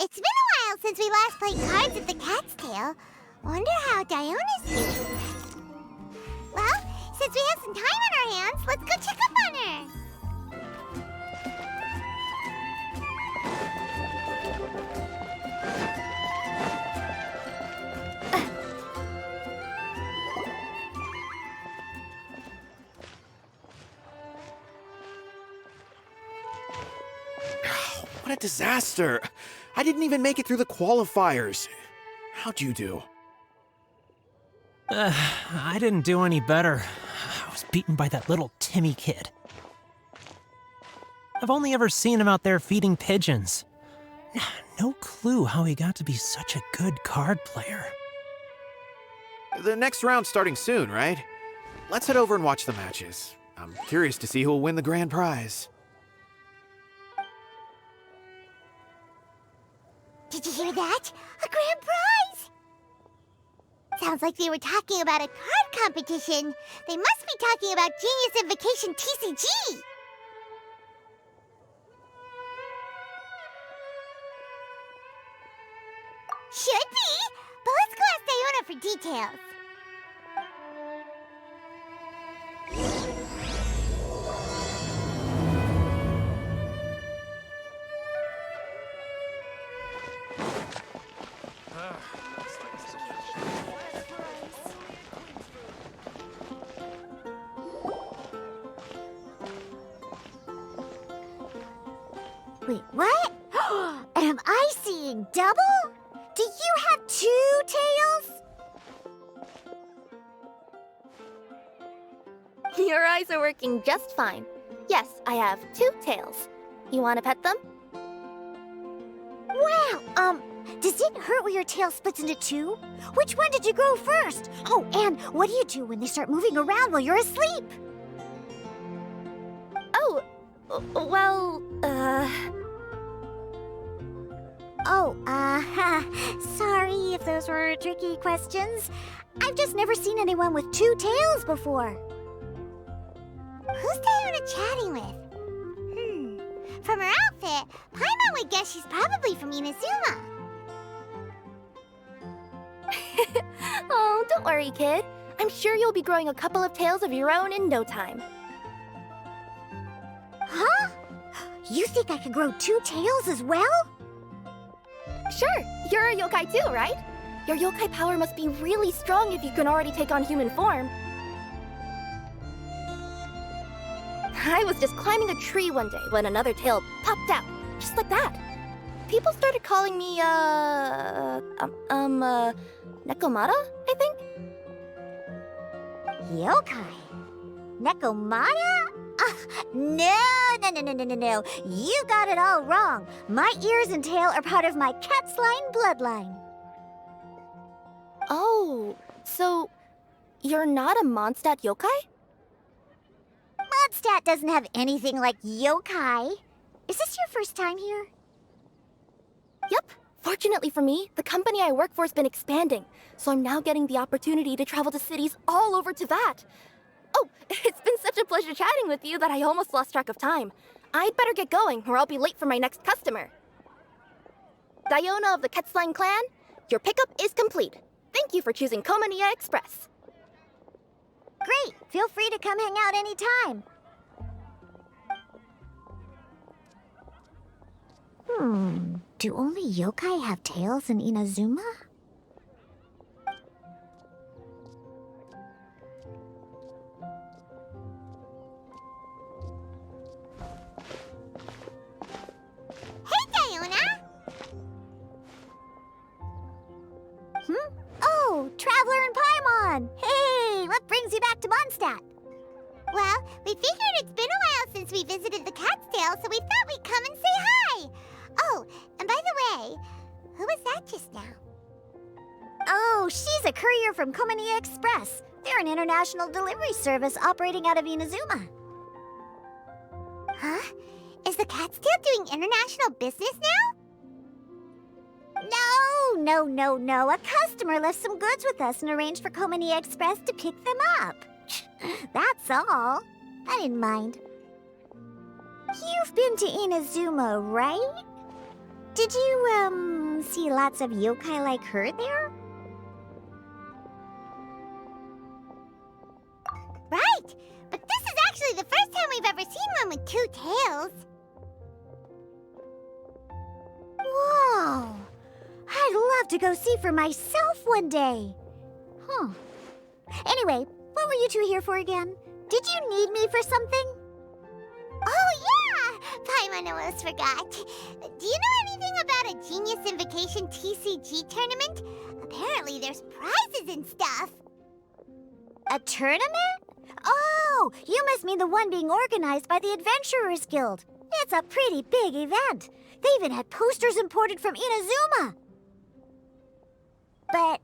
It's been a while since we last played cards at the Cat's Tail. Wonder how Diona's doing. Well, since we have some time on our hands, let's go check up on her. What a disaster! I didn't even make it through the qualifiers. How'd you do? I didn't do any better. I was beaten by that little Timmy kid. I've only ever seen him out there feeding pigeons. No clue how he got to be such a good card player. The next round's starting soon, right? Let's head over and watch the matches. I'm curious to see who'll win the grand prize. Did you hear that? A grand prize! Sounds like they were talking about a card competition. They must be talking about Genius Invocation TCG. Should be, but let's go ask Diona for details. Wait, what? Am I seeing double? Do you have two tails? Your eyes are working just fine. Yes, I have two tails. You want to pet them? Wow, does it hurt when your tail splits into two? Which one did you grow first? Oh, and what do you do when they start moving around while you're asleep? Oh, well, sorry if those were tricky questions. I've just never seen anyone with two tails before. Who's Diona chatting with? From her outfit, Paimon would guess she's probably from Inazuma. Oh, don't worry, kid. I'm sure you'll be growing a couple of tails of your own in no time. Huh? You think I could grow two tails as well? Sure, you're a yokai too, right? Your yokai power must be really strong if you can already take on human form. I was just climbing a tree one day when another tail popped out, just like that. People started calling me, Nekomata, I think? Yokai? Nekomata? No. You got it all wrong. My ears and tail are part of my cat's line bloodline. Oh, so you're not a Mondstadt yokai? Mondstadt doesn't have anything like yokai. Is this your first time here? Yep. Fortunately for me, the company I work for has been expanding, so I'm now getting the opportunity to travel to cities all over Teyvat. Oh, it's been such a pleasure chatting with you that I almost lost track of time. I'd better get going, or I'll be late for my next customer. Diona of the Quetzline clan, your pickup is complete. Thank you for choosing Komania Express. Great! Feel free to come hang out anytime. Do only yokai have tails in Inazuma? Hey, Diona! Oh, Traveler and Paimon! Hey, what brings you back to Mondstadt? Well, we figured it's been a while since we visited the Cat's Tail, so we thought we'd come and say hi! Oh, and by the way, who was that just now? Oh, she's a courier from Komania Express. They're an international delivery service operating out of Inazuma. Huh? Is the Cat's Tail doing international business now? No. A customer left some goods with us and arranged for Komania Express to pick them up. That's all. I didn't mind. You've been to Inazuma, right? Did you, see lots of yokai like her there? Right! But this is actually the first time we've ever seen one with two tails. Whoa! I'd love to go see for myself one day. Huh. Anyway, what were you two here for again? Did you need me for something? Oh, yeah! Paimon almost forgot. Do you know anything about a Genius Invocation TCG tournament? Apparently there's prizes and stuff. A tournament? Oh, you must mean the one being organized by the Adventurers Guild. It's a pretty big event. They even had posters imported from Inazuma. But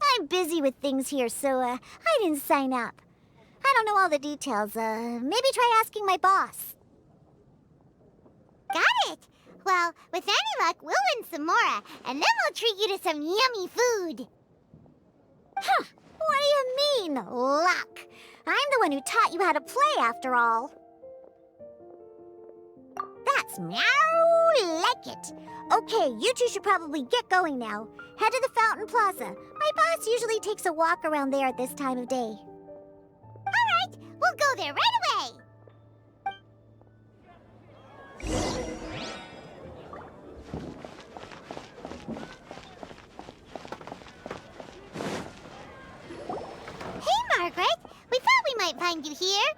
I'm busy with things here, so I didn't sign up. I don't know all the details. Maybe try asking my boss. Got it! Well, with any luck, we'll win some more, and then we'll treat you to some yummy food. Huh, what do you mean, luck? I'm the one who taught you how to play, after all. That's meow like it. Okay, you two should probably get going now. Head to the Fountain Plaza. My boss usually takes a walk around there at this time of day. All right, we'll go there right away. Hey, Margaret. We thought we might find you here.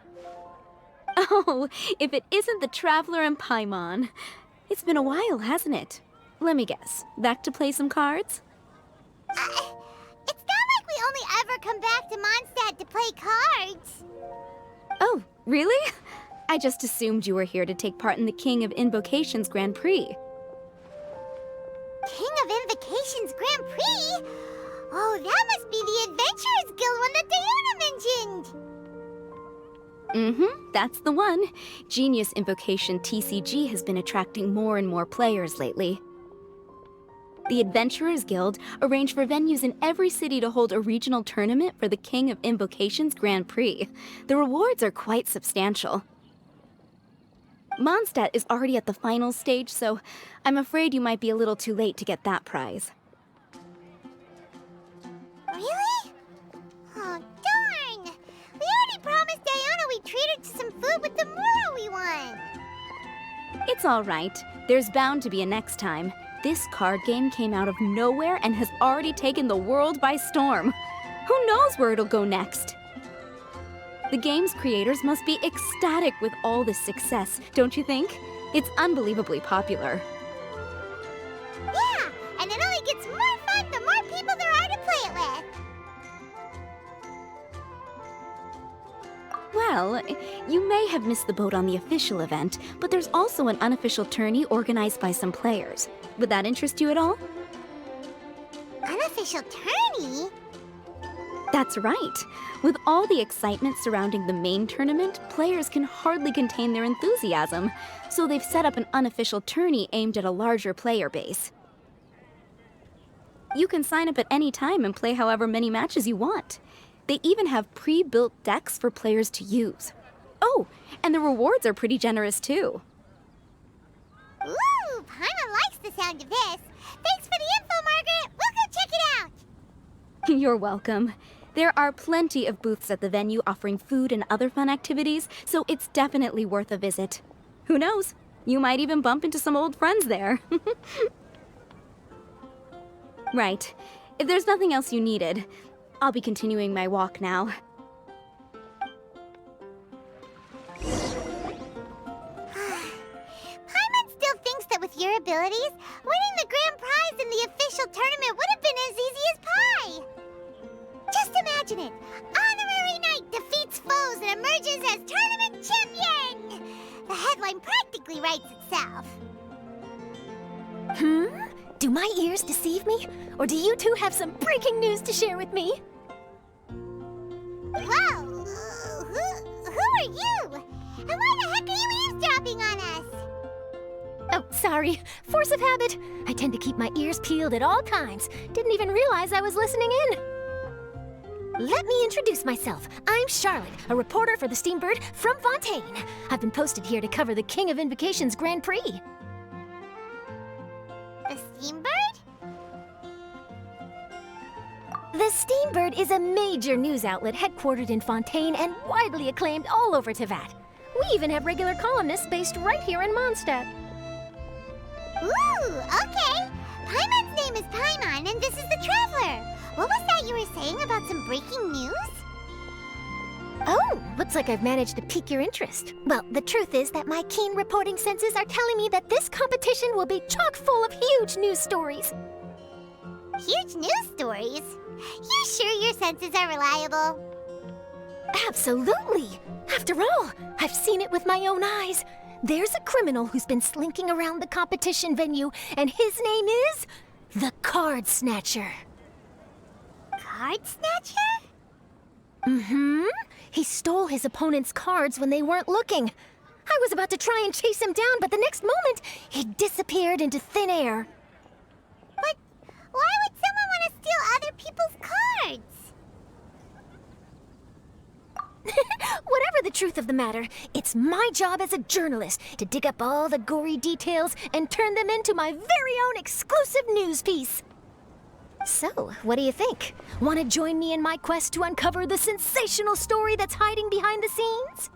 Oh, if it isn't the Traveler and Paimon. It's been a while, hasn't it? Let me guess. Back to play some cards? It's not like we only ever come back to Mondstadt to play cards. Oh, really? I just assumed you were here to take part in the King of Invocations Grand Prix. King of Invocations Grand Prix? Oh, that must be the Adventurers Guild one that Diana mentioned. That's the one. Genius Invocation TCG has been attracting more and more players lately. The Adventurers Guild arranged for venues in every city to hold a regional tournament for the King of Invocations Grand Prix. The rewards are quite substantial. Mondstadt is already at the final stage, so I'm afraid you might be a little too late to get that prize. Really? Oh, darn! We already promised Diana we'd treat her to some food with the Moro we won. It's all right. There's bound to be a next time. This card game came out of nowhere and has already taken the world by storm. Who knows where it'll go next? The game's creators must be ecstatic with all this success, don't you think? It's unbelievably popular. Yeah, and it only gets more fun the more people there are to play it with. Well, you may have missed the boat on the official event, but there's also an unofficial tourney organized by some players. Would that interest you at all? Unofficial tourney? That's right. With all the excitement surrounding the main tournament, players can hardly contain their enthusiasm, so they've set up an unofficial tourney aimed at a larger player base. You can sign up at any time and play however many matches you want. They even have pre-built decks for players to use. Oh, and the rewards are pretty generous too. Ooh, Paimon likes the sound of this. Thanks for the info, Margaret. We'll go check it out. You're welcome. There are plenty of booths at the venue offering food and other fun activities, so it's definitely worth a visit. Who knows? You might even bump into some old friends there. Right. If there's nothing else you needed, I'll be continuing my walk now. Paimon still thinks that with your abilities, winning the grand prize in the official tournament would have been as easy as pie. Just imagine it. Honorary Knight defeats foes and emerges as tournament champion. The headline practically writes itself. Do my ears deceive me? Or do you two have some breaking news to share with me? Whoa! Who are you? And why the heck are you eavesdropping on us? Oh, sorry. Force of habit. I tend to keep my ears peeled at all times. Didn't even realize I was listening in. Let me introduce myself. I'm Charlotte, a reporter for the Steambird from Fontaine. I've been posted here to cover the King of Invocations Grand Prix. A steambird? The Steambird is a major news outlet headquartered in Fontaine and widely acclaimed all over Teyvat. We even have regular columnists based right here in Mondstadt. Ooh, okay. Paimon's name is Paimon, and this is the Traveler. What was that you were saying about some breaking news? Oh, looks like I've managed to pique your interest. Well, the truth is that my keen reporting senses are telling me that this competition will be chock full of huge news stories. Huge news stories? You sure your senses are reliable? Absolutely! After all, I've seen it with my own eyes. There's a criminal who's been slinking around the competition venue, and his name is the Card Snatcher. Card Snatcher? Mm-hmm. He stole his opponent's cards when they weren't looking. I was about to try and chase him down, but the next moment, he disappeared into thin air. But why would someone want to steal other people's cards? Whatever the truth of the matter, it's my job as a journalist to dig up all the gory details and turn them into my very own exclusive news piece. So, what do you think? Want to join me in my quest to uncover the sensational story that's hiding behind the scenes?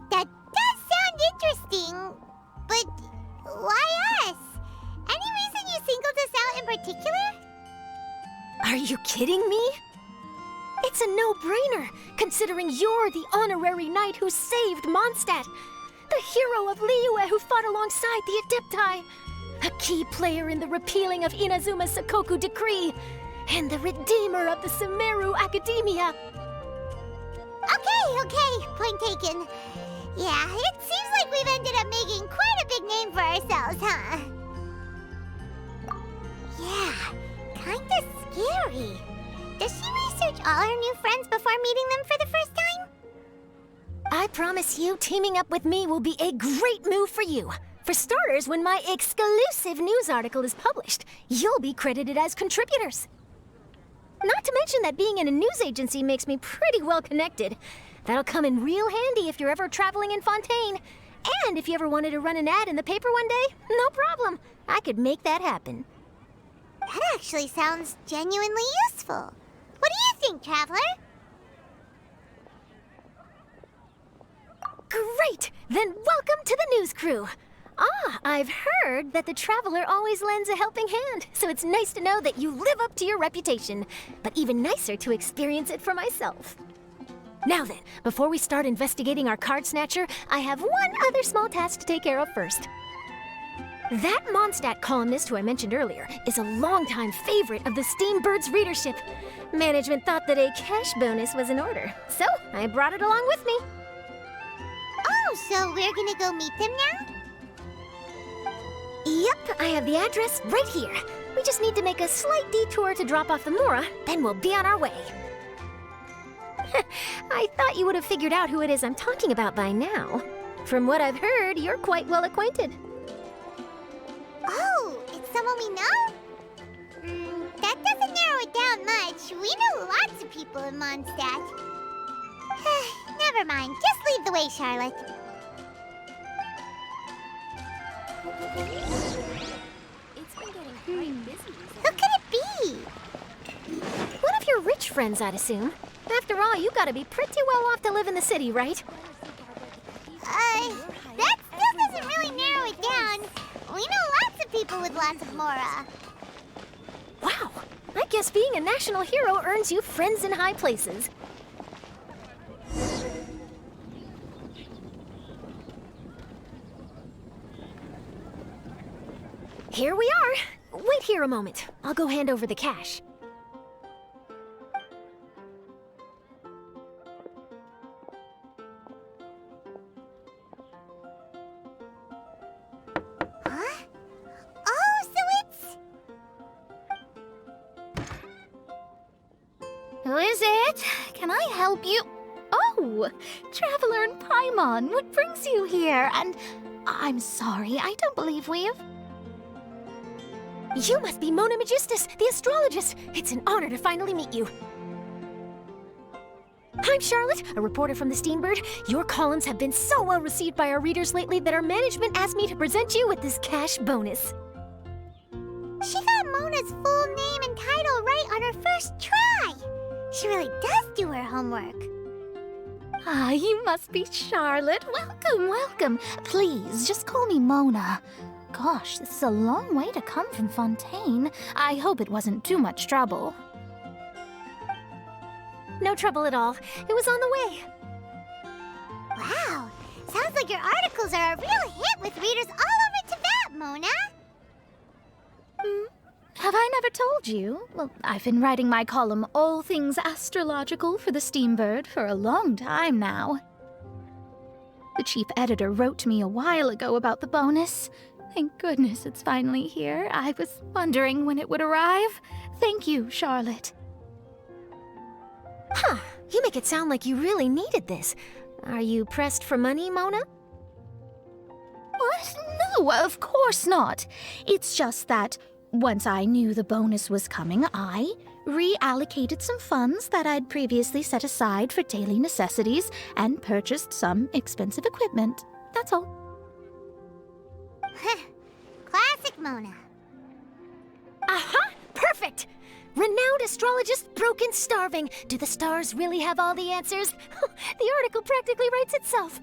That does sound interesting, but why us? Any reason you singled us out in particular? Are you kidding me? It's a no-brainer, considering you're the honorary knight who saved Mondstadt, the hero of Liyue who fought alongside the Adepti, a key player in the repealing of Inazuma's Sakoku Decree, and the redeemer of the Sumeru Academia. Okay, point taken. Yeah, it seems like we've ended up making quite a big name for ourselves, huh? Yeah, kinda scary. Does she research all her new friends before meeting them for the first time? I promise you, teaming up with me will be a great move for you. For starters, when my exclusive news article is published, you'll be credited as contributors. Not to mention that being in a news agency makes me pretty well connected. That'll come in real handy if you're ever traveling in Fontaine. And if you ever wanted to run an ad in the paper one day, no problem. I could make that happen. That actually sounds genuinely useful. What do you think, Traveler? Great! Then welcome to the news crew. I've heard that the Traveler always lends a helping hand, so it's nice to know that you live up to your reputation, but even nicer to experience it for myself. Now then, before we start investigating our card snatcher, I have one other small task to take care of first. That Mondstadt columnist who I mentioned earlier is a longtime favorite of the Steambird's readership. Management thought that a cash bonus was in order, so I brought it along with me. Oh, so we're gonna go meet them now? Yep, I have the address right here. We just need to make a slight detour to drop off the Mora, then we'll be on our way. I thought you would have figured out who it is I'm talking about by now. From what I've heard, you're quite well acquainted. Oh, it's someone we know? That doesn't narrow it down much. We know lots of people in Mondstadt. Never mind, just lead the way, Charlotte. It's been getting quite busy. Who could it be? One of your rich friends, I'd assume. After all, you gotta be pretty well off to live in the city, right? That still doesn't really narrow it down. We know lots of people with lots of Mora. Wow, I guess being a national hero earns you friends in high places. Here we are. Wait here a moment. I'll go hand over the cash. Huh? Oh, so it's... Who is it? Can I help you? Oh, Traveler and Paimon, what brings you here? And I'm sorry, I don't believe we've... You must be Mona Magistus, the astrologist. It's an honor to finally meet you. I'm Charlotte, a reporter from the Steambird. Your columns have been so well received by our readers lately that our management asked me to present you with this cash bonus. She got Mona's full name and title right on her first try. She really does do her homework. Ah, you must be Charlotte. Welcome, welcome. Please, just call me Mona. Gosh, this is a long way to come from Fontaine. I hope it wasn't too much trouble. No trouble at all. It was on the way. Wow, sounds like your articles are a real hit with readers all over Tibet, Mona. Have I never told you? Well, I've been writing my column, All Things Astrological, for the Steambird for a long time now. The chief editor wrote to me a while ago about the bonus. Thank goodness it's finally here. I was wondering when it would arrive. Thank you, Charlotte. Huh, you make it sound like you really needed this. Are you pressed for money, Mona? What? No, of course not. It's just that once I knew the bonus was coming, I reallocated some funds that I'd previously set aside for daily necessities and purchased some expensive equipment. That's all. Classic Mona. Aha! Perfect! Renowned astrologist Broken Starving. Do the stars really have all the answers? The article practically writes itself.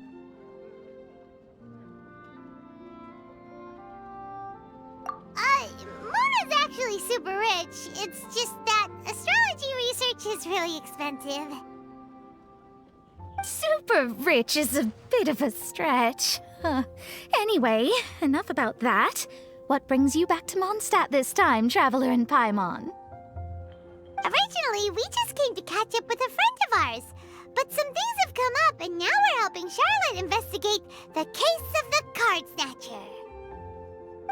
Mona's actually super rich. It's just that astrology research is really expensive. Super rich is a bit of a stretch. Anyway, enough about that. What brings you back to Mondstadt this time, Traveler in Paimon? Originally, we just came to catch up with a friend of ours. But some things have come up, and now we're helping Charlotte investigate the case of the Card Snatcher.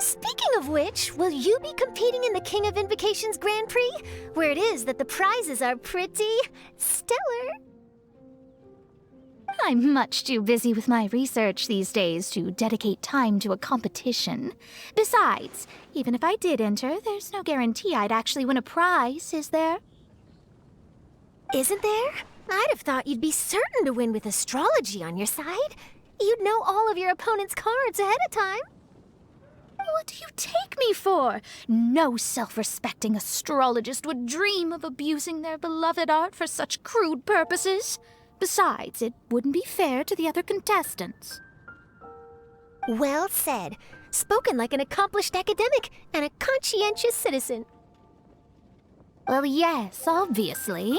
Speaking of which, will you be competing in the King of Invocations Grand Prix? Where it is that the prizes are pretty stellar. I'm much too busy with my research these days to dedicate time to a competition. Besides, even if I did enter, there's no guarantee I'd actually win a prize, is there? Isn't there? I'd have thought you'd be certain to win with astrology on your side. You'd know all of your opponent's cards ahead of time. What do you take me for? No self-respecting astrologist would dream of abusing their beloved art for such crude purposes. Besides, it wouldn't be fair to the other contestants. Well said. Spoken like an accomplished academic and a conscientious citizen. Well, yes, obviously.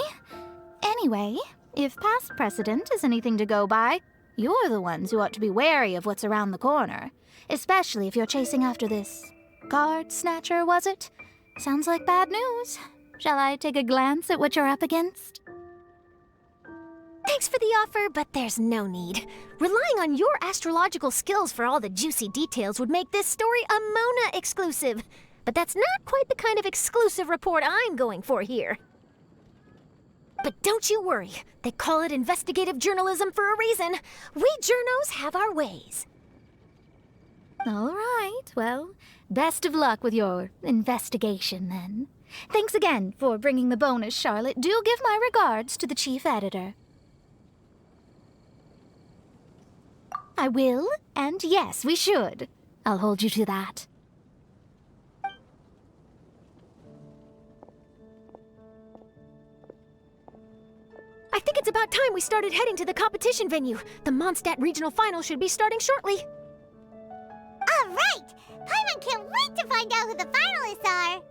Anyway, if past precedent is anything to go by, you're the ones who ought to be wary of what's around the corner. Especially if you're chasing after this card snatcher, was it? Sounds like bad news. Shall I take a glance at what you're up against? Thanks for the offer, but there's no need. Relying on your astrological skills for all the juicy details would make this story a Mona exclusive. But that's not quite the kind of exclusive report I'm going for here. But don't you worry. They call it investigative journalism for a reason. We journos have our ways. All right, well, best of luck with your investigation, then. Thanks again for bringing the bonus, Charlotte. Do give my regards to the chief editor. I will, and yes, we should. I'll hold you to that. I think it's about time we started heading to the competition venue. The Mondstadt Regional Final should be starting shortly. All right! Paimon can't wait to find out who the finalists are!